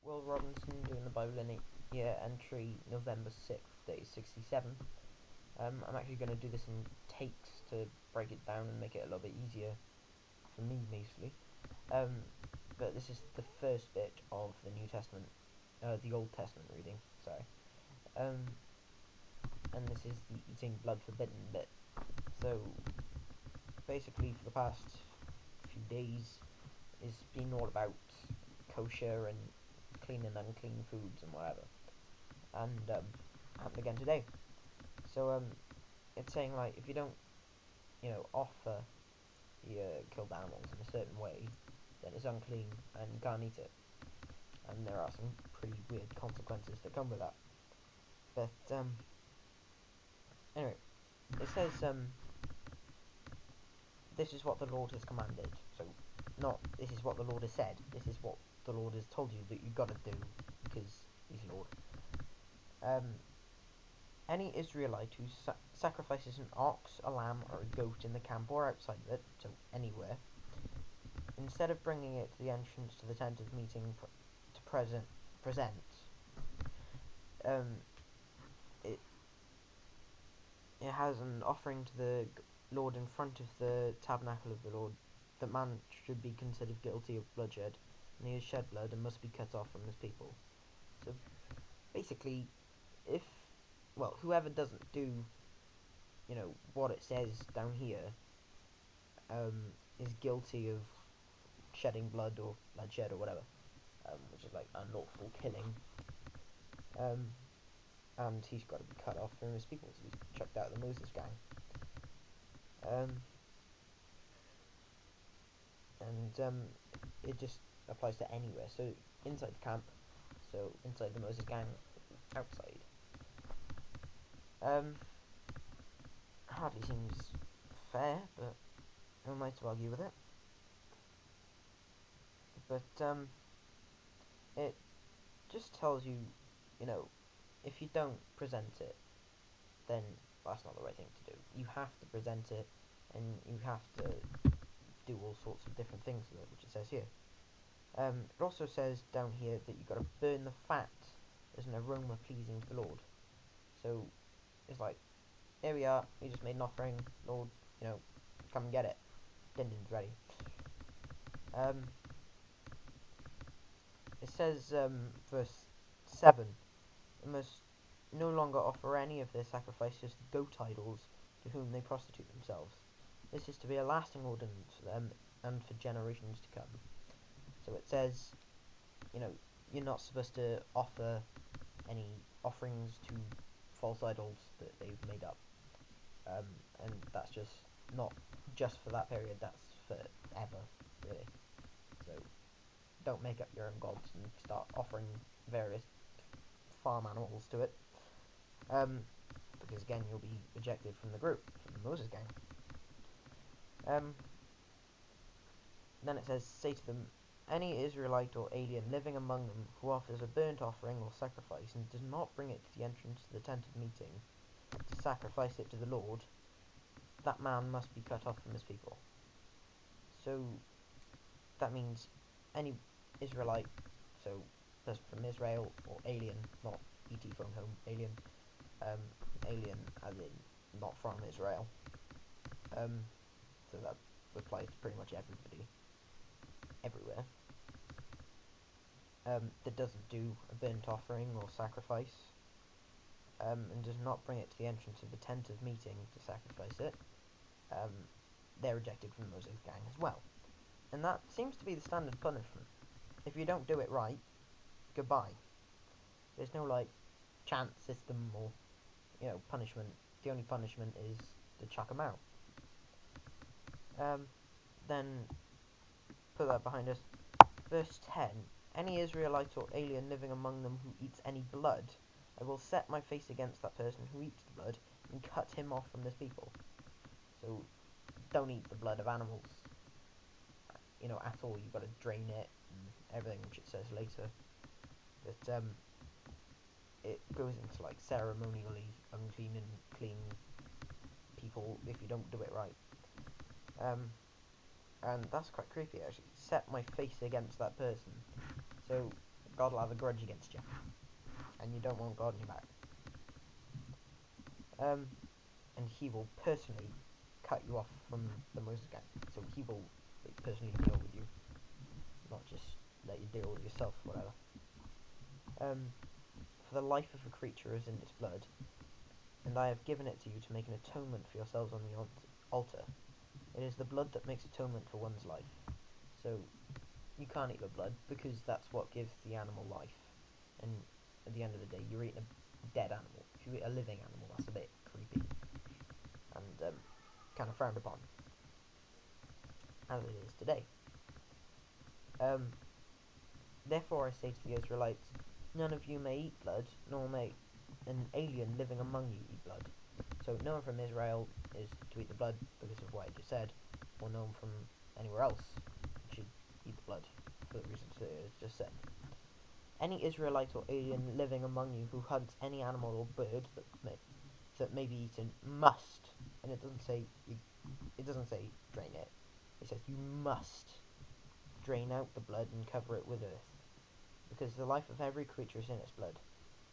Will Robinson doing the Bible in year entry November 6th, day 67. I'm actually going to do this in takes to break it down and make it a little bit easier for me, mostly. But this is the first bit of the New Testament, the Old Testament reading, sorry. And this is the eating blood forbidden bit. So, basically for the past few days, it's been all about kosher and clean and unclean foods and whatever. And happened again today. So it's saying like if you don't, offer your killed animals in a certain way, then it's unclean and you can't eat it. And there are some pretty weird consequences that come with that. But anyway, it says this is what the Lord has commanded. So not this is what the Lord has said. This is what the Lord has told you that you've got to do because He's Lord. Any Israelite who sacrifices an ox, a lamb, or a goat in the camp or outside of it, so anywhere, instead of bringing it to the entrance to the tent of meeting to present, it has an offering to the Lord in front of the tabernacle of the Lord. That man should be considered guilty of bloodshed, and he has shed blood and must be cut off from his people. So basically, whoever doesn't do, what it says down here, is guilty of shedding blood or bloodshed or whatever, which is like unlawful killing, and he's got to be cut off from his people, so he's chucked out of the Moses gang. It just applies to anywhere, so inside the camp, so inside the Moses gang, outside. Hardly seems fair, but who am I to argue with it? But it just tells you, if you don't present it, then that's not the right thing to do. You have to present it, and you have to do all sorts of different things with it, which it says here. It also says down here that you've got to burn the fat as an aroma pleasing to the Lord. So it's like, here we are, we just made an offering, Lord, come and get it. Dinner's ready. It says, verse 7, they must no longer offer any of their sacrifices to goat idols to whom they prostitute themselves. This is to be a lasting ordinance for them and for generations to come. So it says, you're not supposed to offer any offerings to false idols that they've made up. And that's just not just for that period, that's forever, really. So don't make up your own gods and start offering various farm animals to it. Because again, you'll be ejected from the group, from the Moses gang. Then it says, say to them, any Israelite or alien living among them who offers a burnt offering or sacrifice and does not bring it to the entrance to the tent of meeting to sacrifice it to the Lord, that man must be cut off from his people. So that means any Israelite, so person from Israel or alien, not ET phone home, alien, alien as in not from Israel. So that applies to pretty much everybody, everywhere. That doesn't do a burnt offering or sacrifice, and does not bring it to the entrance of the tent of meeting to sacrifice it, they're rejected from the Moses gang as well. And that seems to be the standard punishment. If you don't do it right, goodbye. There's no chance system or punishment. The only punishment is to chuck them out. Then put that behind us. Verse 10. Any Israelite or alien living among them who eats any blood, I will set my face against that person who eats the blood and cut him off from this people. So don't eat the blood of animals, at all. You've got to drain it and everything, which it says later. But it goes into ceremonially unclean and clean people if you don't do it right. And that's quite creepy, actually. Set my face against that person. So God will have a grudge against you, and you don't want God in your back. And he will personally cut you off from the Moses gang. So he will personally deal with you, not just let you deal with yourself, whatever. For the life of a creature is in its blood, and I have given it to you to make an atonement for yourselves on the altar. It is the blood that makes atonement for one's life. So you can't eat the blood because that's what gives the animal life. And at the end of the day, you're eating a dead animal. If you eat a living animal, that's a bit creepy and kind of frowned upon, as it is today. Therefore I say to the Israelites, none of you may eat blood, nor may an alien living among you eat blood. So no one from Israel is to eat the blood because of what I just said, or no one from anywhere else should eat the blood for the reasons that I just said. Any Israelite or alien living among you who hunts any animal or bird that may be eaten must, and it doesn't say drain it. It says you must drain out the blood and cover it with earth, because the life of every creature is in its blood.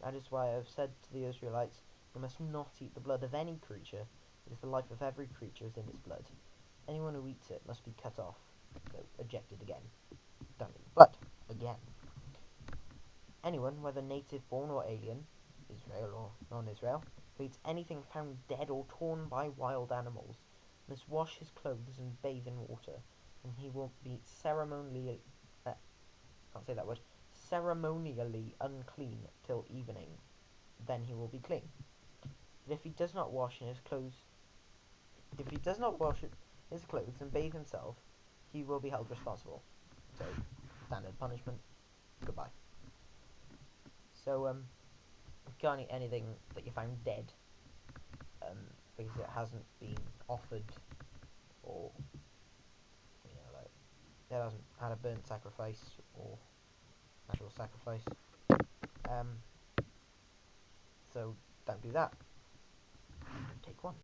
That is why I have said to the Israelites, you must not eat the blood of any creature, because the life of every creature is in its blood. Anyone who eats it must be cut off. So, ejected again. Don't eat blood. Again. Anyone, whether native born or alien, Israel or non-Israel, who eats anything found dead or torn by wild animals, must wash his clothes and bathe in water, and he will be ceremonially unclean till evening. Then he will be clean. But if he does not wash his clothes and bathe himself, he will be held responsible. So, standard punishment. Goodbye. So, you can't eat anything that you found dead, because it hasn't been offered, or like it hasn't had a burnt sacrifice or natural sacrifice. So don't do that. Take one.